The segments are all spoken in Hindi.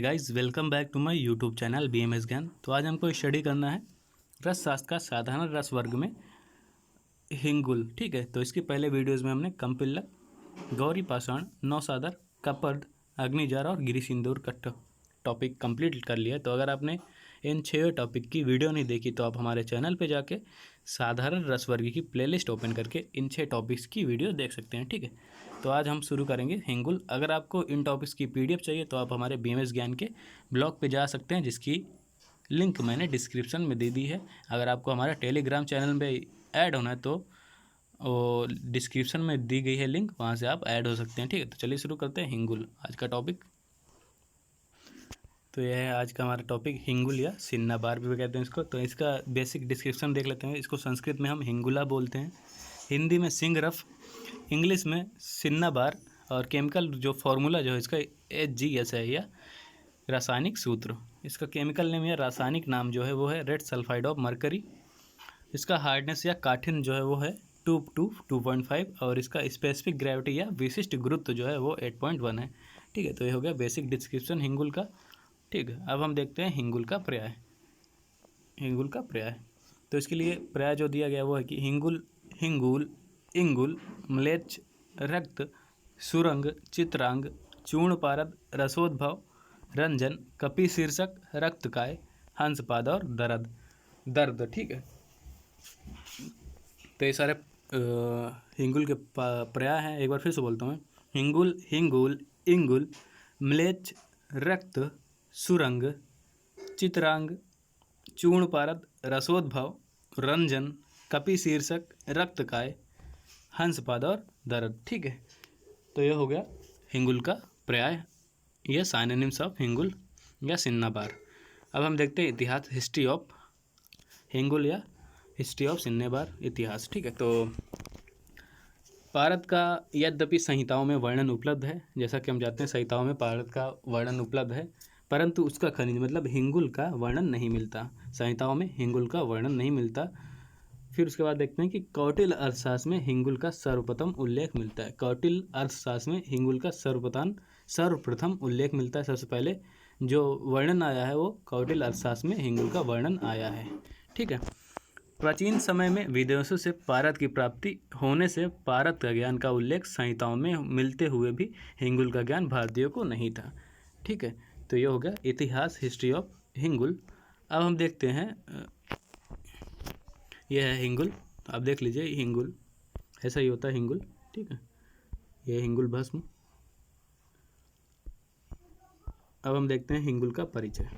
Guys, welcome back to my YouTube channel BMS Gyan. तो आज हमको स्टडी करना है रस शास्त्र का साधारण रस वर्ग में हिंगुल। ठीक है, तो इसकी पहले वीडियोस में हमने कम्पिल्लक, गौरी पाषाण, नौसादर, कपर्द, अग्निजार और गिरी सिंदूर का टॉपिक कंप्लीट कर लिया है। तो अगर आपने इन 6 टॉपिक की वीडियो नहीं देखी तो आप हमारे चैनल पे जाके साधारण रस वर्ग की प्लेलिस्ट ओपन करके इन 6 टॉपिक्स की वीडियो देख सकते हैं। ठीक है, तो आज हम शुरू करेंगे हिंगुल। अगर आपको इन टॉपिक्स की PDF चाहिए तो आप हमारे BMS ज्ञान के ब्लॉग पे जा सकते हैं, जिसकी लिंक मैंने डिस्क्रिप्शन में दे दी है। अगर आपको हमारा टेलीग्राम चैनल में ऐड होना है तो वो डिस्क्रिप्शन में दी गई है लिंक, वहाँ से आप ऐड हो सकते हैं। ठीक है, तो चलिए शुरू करते हैं हिंगुल आज का टॉपिक। तो यह है आज का हमारा टॉपिक हिंगुल या सिन्नाबार भी कहते हैं इसको। तो इसका बेसिक डिस्क्रिप्शन देख लेते हैं। इसको संस्कृत में हम हिंगुला बोलते हैं, हिंदी में सिंगरफ, इंग्लिश में सिन्नाबार। और केमिकल जो फार्मूला जो है इसका HGS है या रासायनिक सूत्र। इसका केमिकल नेम या रासायनिक नाम जो है वो है रेड सल्फाइड ऑफ मरकरी। इसका हार्डनेस या काठिन जो है वो है 2 to 2.5 और इसका स्पेसिफिक ग्रेविटी या विशिष्ट गुरुत्व जो है वो 8.1 है। ठीक है, तो ये हो गया बेसिक डिस्क्रिप्शन हिंगुल का। ठीक है, अब हम देखते हैं हिंगुल का पर्याय। हिंगुल का पर्याय, तो इसके लिए पर्याय जो दिया गया वो है कि हिंगुल, हिंगुल, इंगुल, म्लेच्छ, रक्त, सुरंग, चित्रांग, चूर्णपारद, रसोद्भव, रंजन, कपि शीर्षक, रक्तकाय, हंसपाद और दर्द। ठीक है, तो ये सारे हिंगुल के पर्याय हैं। एक बार फिर से बोलता हूँ। हिंगुल, हिंगुल, इंगुल, म्लेच्छ, रक्त, सुरंग, चित्रांग, चूर्णपारद, रसोद्भव, रंजन, कपि शीर्षक, रक्तकाय, हंसपाद और दर्द। ठीक है, तो यह हो गया हिंगुल का पर्याय या साइनोनिम्स ऑफ हिंगुल या सिन्नाबार। अब हम देखते हैं इतिहास, हिस्ट्री ऑफ हिंगुल या हिस्ट्री ऑफ सिन्नाबार इतिहास। ठीक है, तो भारत का यद्यपि संहिताओं में वर्णन उपलब्ध है, जैसा कि हम जानते हैं संहिताओं में भारत का वर्णन उपलब्ध है, परंतु उसका खनिज मतलब हिंगुल का वर्णन नहीं मिलता। संहिताओं में हिंगुल का वर्णन नहीं मिलता। फिर उसके बाद देखते हैं कि कौटिल्य अर्थशास्त्र में हिंगुल का सर्वप्रथम उल्लेख मिलता है। कौटिल्य अर्थशास्त्र में हिंगुल का सर्वप्रथम उल्लेख मिलता है। सबसे पहले जो वर्णन आया है वो कौटिल्य अर्थशास्त्र में हिंगुल का वर्णन आया है। ठीक है, प्राचीन समय में विदेशों से पारद की प्राप्ति होने से पारद का ज्ञान का उल्लेख संहिताओं में मिलते हुए भी हिंगुल का ज्ञान भारतीयों को नहीं था। ठीक है, तो ये हो गया इतिहास, हिस्ट्री ऑफ हिंगुल। अब हम देखते हैं, यह है हिंगुल। तो आप देख लीजिए हिंगुल ऐसा ही होता है हिंगुल। ठीक है, यह हिंगुल भस्म। अब हम देखते हैं हिंगुल का परिचय।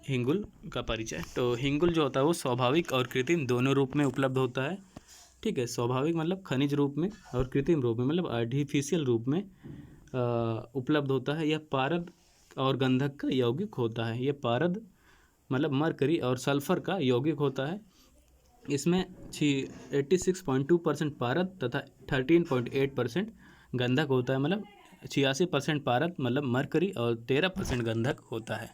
हिंगुल का परिचय। तो हिंगुल जो होता है वो स्वाभाविक और कृत्रिम दोनों रूप में उपलब्ध होता है। ठीक है, स्वाभाविक मतलब खनिज रूप में और कृत्रिम रूप में मतलब आर्टिफिशियल रूप में उपलब्ध होता है। यह पारद और गंधक का यौगिक होता है। यह पारद मतलब मरकरी और सल्फर का यौगिक होता है। इसमें 86.2% पारद तथा 13.8% गंधक होता है। मतलब 86% पारद मतलब मरकरी और 13% गंधक होता है।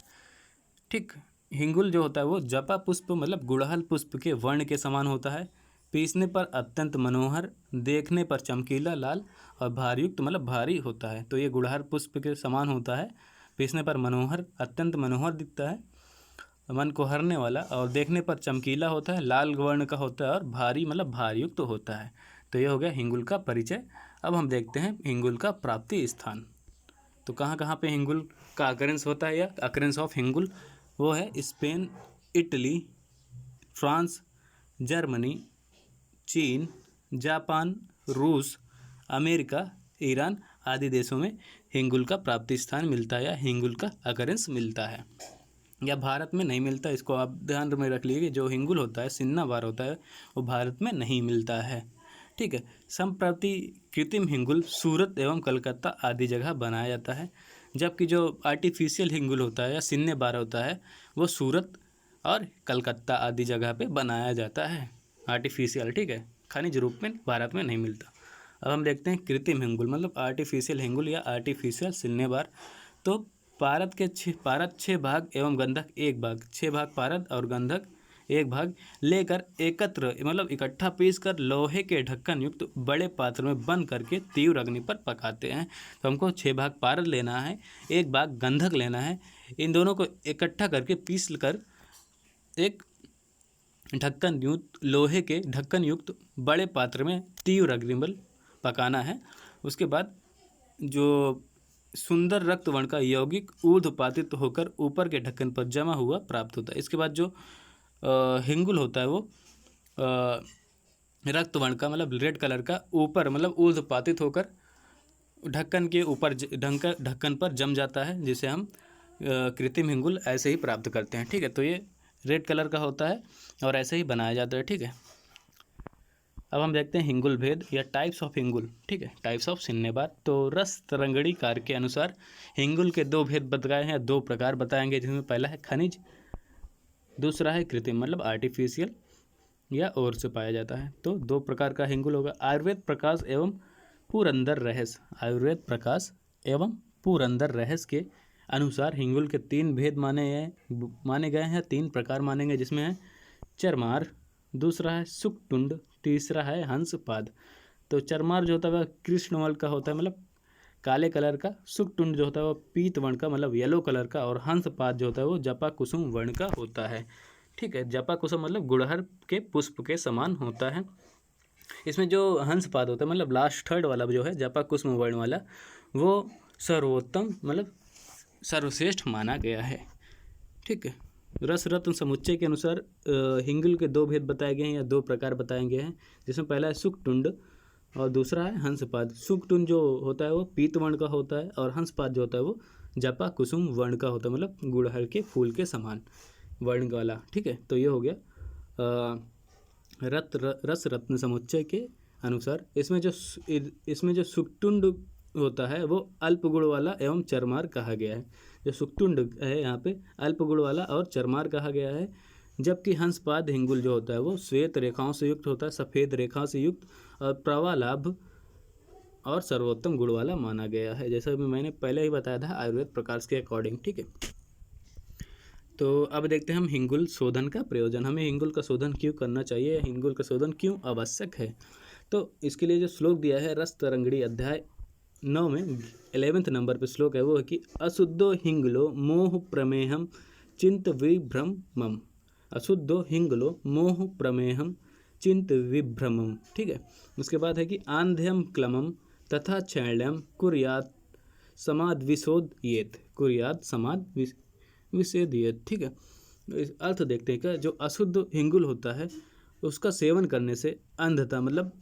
ठीक, हिंगुल जो होता है वो जपा पुष्प मतलब गुड़हल पुष्प के वर्ण के समान होता है। पीसने पर अत्यंत मनोहर, देखने पर चमकीला, लाल और भारयुक्त मतलब भारी होता है। तो ये गुड़हल पुष्प के समान होता है। पीसने पर मनोहर, अत्यंत मनोहर दिखता है, मन को हरने वाला, और देखने पर चमकीला होता है, लाल वर्ण का होता है और भारी मतलब भारयुक्त होता है। तो ये हो गया हिंगुल का परिचय। अब हम देखते हैं हिंगुल का प्राप्ति स्थान। तो कहाँ कहाँ पे हिंगुल का अकरेंस होता है या अकरेंस ऑफ हिंगुल, वो है स्पेन, इटली, फ्रांस, जर्मनी, चीन, जापान, रूस, अमेरिका, ईरान आदि देशों में हिंगुल का प्राप्ति स्थान मिलता है या हिंगुल का अकरेंस मिलता है। या भारत में नहीं मिलता। इसको आप ध्यान में रख लीजिए, जो हिंगुल होता है, सिन्नाबार होता है, वो भारत में नहीं मिलता है। ठीक है, संप्रति कृत्रिम हिंगुल सूरत एवं कलकत्ता आदि जगह बनाया जाता है, जबकि जो आर्टिफिशियल हिंगुल होता है या सिन्नाबार होता है वो सूरत और कलकत्ता आदि जगह पे बनाया जाता है आर्टिफिशियल। ठीक है, खनिज रूप में भारत में नहीं मिलता। अब हम देखते हैं कृत्रिम हिंगुल मतलब आर्टिफिशियल हिंगुल या आर्टिफिशियल सिन्नाबार। तो पारद 6 भाग एवं गंधक 1 भाग, 6 भाग पारद और गंधक एक भाग लेकर एकत्र मतलब इकट्ठा पीस कर लोहे के ढक्कन युक्त बड़े पात्र में बंद करके तीव्र अग्नि पर पकाते हैं। तो हमको 6 भाग पारद लेना है, 1 भाग गंधक लेना है। इन दोनों को इकट्ठा करके पीस कर एक ढक्कन युक्त लोहे के ढक्कन युक्त बड़े पात्र में तीव्र अग्नि पर पकाना है। उसके बाद जो सुंदर रक्त वर्ण का यौगिक ऊर्ध्वपातित होकर ऊपर के ढक्कन पर जमा हुआ प्राप्त होता है। इसके बाद जो हिंगुल होता है वो रक्त वर्ण का मतलब रेड कलर का ऊपर मतलब ऊर्ध्वपातित होकर ढक्कन के ऊपर ढक्कन पर जम जाता है, जिसे हम कृत्रिम हिंगुल ऐसे ही प्राप्त करते हैं। ठीक है, तो ये रेड कलर का होता है और ऐसे ही बनाया जाता है। ठीक है, अब हम देखते हैं हिंगुल भेद या टाइप्स ऑफ हिंगुल। ठीक है, टाइप्स ऑफ सिन्नेबाद। तो रस तरंगड़ी कार के अनुसार हिंगुल के 2 भेद बताए हैं, 2 प्रकार बताएंगे, जिसमें पहला है खनिज, दूसरा है कृत्रिम मतलब आर्टिफिशियल या और से पाया जाता है। तो 2 प्रकार का हिंगुल होगा। आयुर्वेद प्रकाश एवं पुरंदर रहस्य, आयुर्वेद प्रकाश एवं पुरंदर रहस्य के अनुसार हिंगुल के 3 भेद माने गए हैं, 3 प्रकार माने गए, जिसमें है चरमार, दूसरा है सुक्तुंड, तीसरा है हंसपाद। तो चरमार जो होता है वह कृष्णवर्ण का होता है मतलब काले कलर का, सुक्तुंड जो होता है वो पीत वर्ण का मतलब येलो कलर का, और हंसपाद जो होता है वो जपा कुसुम वर्ण का होता है। ठीक है, जपा कुसुम मतलब गुड़हल के पुष्प के समान होता है। इसमें जो हंसपाद होता है मतलब लास्ट थर्ड वाला जो है जपा कुसुम वर्ण वाला, वो सर्वोत्तम मतलब सर्वश्रेष्ठ माना गया है। ठीक है, रस रत्न समुच्चय के अनुसार हिंगुल के 2 भेद बताए गए हैं या 2 प्रकार बताए गए हैं, जिसमें पहला है सुक्तुंड और दूसरा है हंसपाद। सुक्तुंड जो होता है वो पीत वर्ण का होता है और हंसपाद जो होता है वो जपा कुसुम वर्ण का होता है मतलब गुड़हल के फूल के समान वर्ण वाला। ठीक है, तो ये हो गया रस रत्न समुच्चय के अनुसार। इसमें जो सुक्तुंड होता है वो अल्प गुण वाला एवं चरमार कहा गया है। जो सुक्तुंड है यहाँ पे अल्प गुण वाला और चरमार कहा गया है, जबकि हंसपाद हिंगुल जो होता है वो श्वेत रेखाओं से युक्त होता है, सफ़ेद रेखाओं से युक्त और प्रवालाभ और सर्वोत्तम गुण वाला माना गया है, जैसा भी मैंने पहले ही बताया था आयुर्वेद प्रकाश के अकॉर्डिंग। ठीक है, तो अब देखते हैं हम हिंगुल शोधन का प्रयोजन। हमें हिंगुल का शोधन क्यों करना चाहिए, हिंगुल का शोधन क्यों आवश्यक है। तो इसके लिए जो श्लोक दिया है रस तरंगड़ी अध्याय 9 में 11वें नंबर पर श्लोक है वो है कि अशुद्धो हिंगलो मोह प्रमेहम चिंत विभ्रमम, अशुद्धो हिंगलो मोह प्रमेहम चिंत विभ्रमम। ठीक है, उसके बाद है कि आंध्यम क्लमम तथा क्षैण्यम कुर्यात समाद विशोधयेत, कुर्यात समाद विशेधयेत। ठीक है, इस अर्थ देखते हैं कि जो अशुद्ध हिंगुल होता है उसका सेवन करने से अंधता मतलब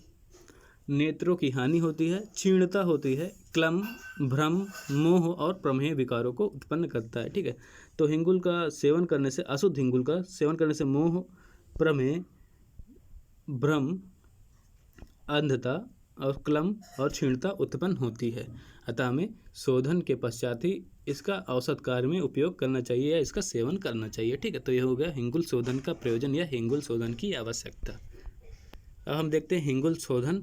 नेत्रों की हानि होती है, क्षीणता होती है, क्लम, भ्रम, मोह और प्रमेह विकारों को उत्पन्न करता है। ठीक है, तो हिंगुल का सेवन करने से, अशुद्ध हिंगुल का सेवन करने से मोह, प्रमेह, भ्रम, अंधता और क्लम और क्षीणता उत्पन्न होती है। अतः हमें शोधन के पश्चात ही इसका औषध कार्य में उपयोग करना चाहिए या इसका सेवन करना चाहिए। ठीक है, तो यह हो गया हिंगुल शोधन का प्रयोजन या हिंगुल शोधन की आवश्यकता। अब हम देखते हैं हिंगुल शोधन,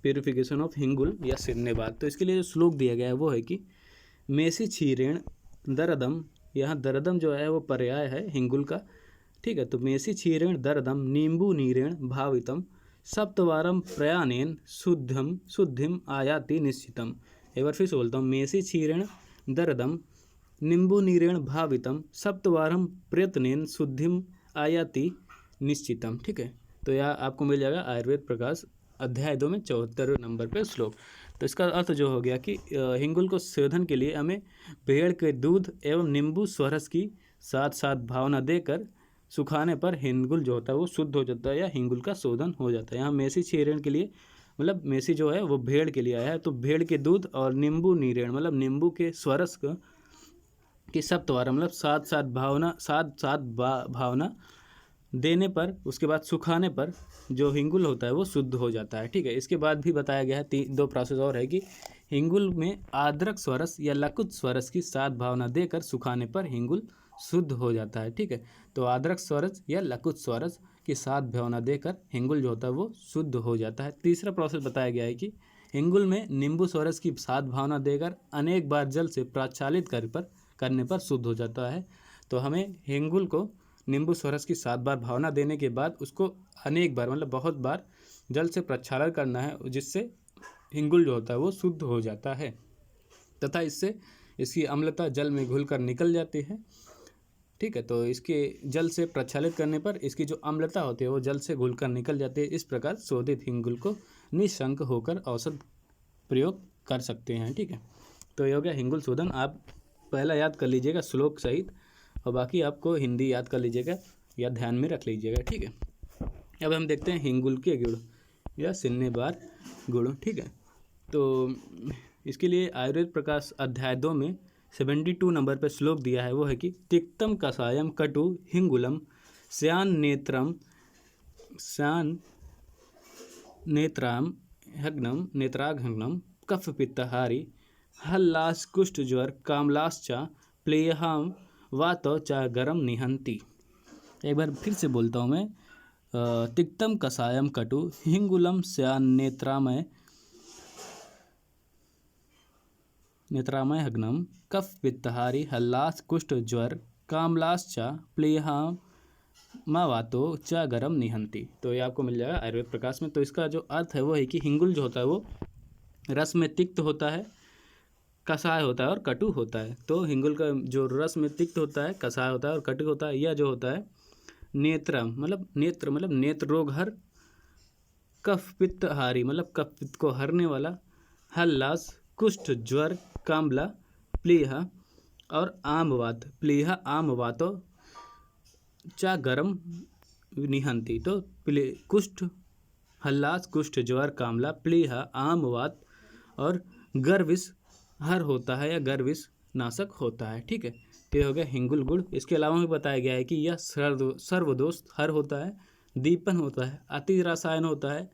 प्यूरिफिकेशन ऑफ हिंगुल या सिरनेबाद। तो इसके लिए जो श्लोक दिया गया है वो है कि मेसी क्षीरेण दरदम, यहाँ दरदम जो है वो पर्याय है हिंगुल का। ठीक है, तो मेसी क्षीरेण दरदम नींबू नीरेण भावितम सप्तवारम प्रयाणेन शुद्धिम आयाति निश्चितम। एक बार फिर से बोलता हूँ, मेसी क्षीरेण दरदम नींबू नीरेण भावितम सप्तवारम प्रयत्नेन शुद्धिम आयाति निश्चितम। ठीक है, तो यह आपको मिल जाएगा आयुर्वेद प्रकाश अध्याय 2 में 74 नंबर पे श्लोक। तो इसका अर्थ जो हो गया कि हिंगुल को शोधन के लिए हमें भेड़ के दूध एवं नींबू स्वरस की साथ साथ भावना देकर सुखाने पर हिंगुल जो होता है वो शुद्ध हो जाता है या हिंगुल का शोधन हो जाता है। यहाँ मेसी क्षीरण के लिए मतलब मेसी जो है वो भेड़ के लिए आया है, तो भेड़ के दूध और नींबू नीरेण मतलब नींबू के स्वरस की सप्तवार मतलब सात भावना देने पर उसके बाद सुखाने पर जो हिंगुल होता है वो शुद्ध हो जाता है। ठीक है, इसके बाद भी बताया गया है 2 प्रोसेस और है कि हिंगुल में आद्रक स्वरस या लकुत स्वरस की 7 भावना देकर सुखाने पर हिंगुल शुद्ध हो जाता है। ठीक है, तो आद्रक स्वरस या लकुत स्वरस की 7 भावना देकर हिंगुल जो होता है वो शुद्ध हो जाता है। तीसरा प्रोसेस बताया गया है कि हिंगुल में नींबू स्वरस की 7 भावना देकर अनेक बार जल से प्रक्षालित करने पर शुद्ध हो जाता है। तो हमें हिंगुल को नींबू स्वरस की 7 बार भावना देने के बाद उसको अनेक बार मतलब बहुत बार जल से प्रक्षालन करना है, जिससे हिंगुल जो होता है वो शुद्ध हो जाता है तथा इससे इसकी अम्लता जल में घुलकर निकल जाती है। ठीक है, तो इसके जल से प्रक्षालित करने पर इसकी जो अम्लता होती है वो जल से घुलकर निकल जाती है। इस प्रकार शोधित हिंगुल को निशंक होकर औषध प्रयोग कर सकते हैं। ठीक है, तो ये हो गया हिंगुल शोधन। आप पहला याद कर लीजिएगा श्लोक सहित और बाकी आपको हिंदी याद कर लीजिएगा या ध्यान में रख लीजिएगा। ठीक है, अब हम देखते हैं हिंगुल के गुण या सिन्नेबार गुण। ठीक है, तो इसके लिए आयुर्वेद प्रकाश अध्याय 2 में 72 नंबर पर श्लोक दिया है, वो है कि तिक्तम कषायम कटु हिंगुलम श्यान नेत्राम हग्नम नेत्राघ्नम कफ पित्तहारी हल्लास कुष्ठ ज्वर कामलाश्च प्लेहाम वातो च गरम निहंती। एक बार फिर से बोलता हूँ मैं, तिक्तम कषायम कटु हिंगुलम श्यान नेत्रामय हग्नम कफ पित्तहारी हल्लास कुष्ठ ज्वर कामलाश्च प्लेहाम वातो च गरम निहंती। तो ये आपको मिल जाएगा आयुर्वेद प्रकाश में। तो इसका जो अर्थ है वो है कि हिंगुल जो होता है वो रस में तिक्त होता है, कषाय होता है और कटु होता है। तो हिंगुल का जो रस में तिक्त होता है, कषाय होता है और कटु होता है, यह जो होता है नेत्र मतलब नेत्र रोग हर, कफ पित्त हारी मतलब कफ पित्त को हरने वाला, हल्लास कुष्ठ ज्वर कामला प्लीहा और आमवात, प्लीहा आमवातो चा गरम निहंती। तो कुष्ठ, हल्लास कुष्ठ ज्वर कामला प्लीहा आमवात और गर्विस हर होता है या गर्विस नाशक होता है। ठीक है, ये हो गया हिंगुल गुड़। इसके अलावा भी बताया गया है कि यह सर्वदोष हर होता है, दीपन होता है, अति रसायन होता है,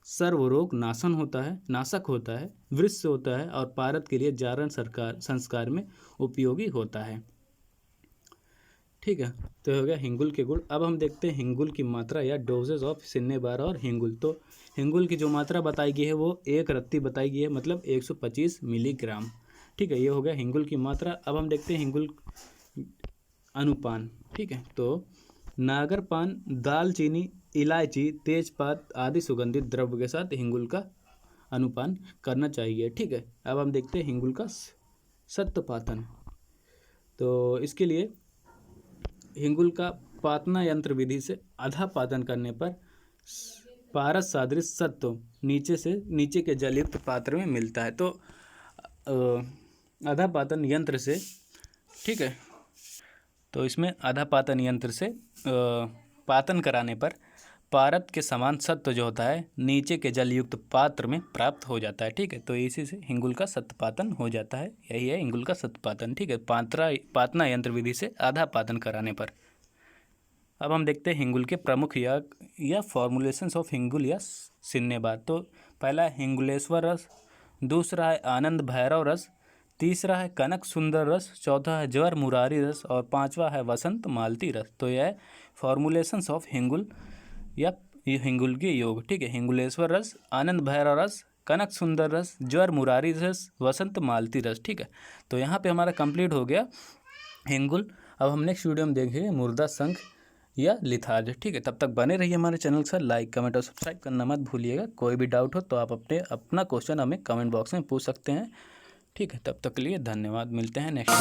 सर्वरोग नाशन होता है, नाशक होता है, वृक्ष होता है और पारद के लिए जारण संस्कार में उपयोगी होता है। ठीक है, तो हो गया हिंगुल के गुण। अब हम देखते हैं हिंगुल की मात्रा या डोजेज ऑफ सिन्नेबार और हिंगुल। तो हिंगुल की जो मात्रा बताई गई है वो 1 रत्ती बताई गई है, मतलब 125 मिलीग्राम। ठीक है, ये हो गया हिंगुल की मात्रा। अब हम देखते हैं हिंगुल अनुपान। ठीक है, तो नागरपान, दालचीनी, इलायची, तेजपात आदि सुगंधित द्रव्य के साथ हिंगुल का अनुपान करना चाहिए। ठीक है, अब हम देखते हैं हिंगुल का सत्पातन। तो इसके लिए हिंगुल का पातना यंत्र विधि से आधा पातन करने पर पारस सादृश सत्व नीचे के जलयुक्त पात्र में मिलता है। तो आधा पातन यंत्र से, ठीक है, तो इसमें आधा पातन यंत्र से पातन कराने पर पारद के समान सत्व जो होता है नीचे के जलयुक्त पात्र में प्राप्त हो जाता है। ठीक है, तो इसी से हिंगुल का सत्पातन हो जाता है। यही है हिंगुल का सत्पातन। ठीक है, पातना यंत्र विधि से आधा पातन कराने पर। अब हम देखते हैं हिंगुल के प्रमुख या फॉर्मुलेशंस ऑफ हिंगुल या सिन्नेबार। तो पहला है हिंगुलेश्वर रस, दूसरा है आनंद भैरव रस, तीसरा है कनक सुंदर रस, चौथा है ज्वर मुरारी रस और पांचवा है वसंत मालती रस। तो यह है फॉर्मुलेशंस ऑफ हिंगुल या हिंगुल के योग। ठीक है, हिंगुलेश्वर रस, आनंद भैरव रस, कनक सुंदर रस, ज्वर मुरारी रस, वसंत मालती रस। ठीक है, तो यहाँ पे हमारा कंप्लीट हो गया हिंगुल। अब हम नेक्स्ट वीडियो में देखेंगे मुर्दा शंख या लिथार्ज। ठीक है, तब तक बने रहिए हमारे चैनल से। लाइक कमेंट और सब्सक्राइब करना मत भूलिएगा। कोई भी डाउट हो तो आप अपना क्वेश्चन हमें कमेंट बॉक्स में पूछ सकते हैं। ठीक है, तब तक के लिए धन्यवाद। मिलते हैं नेक्स्ट।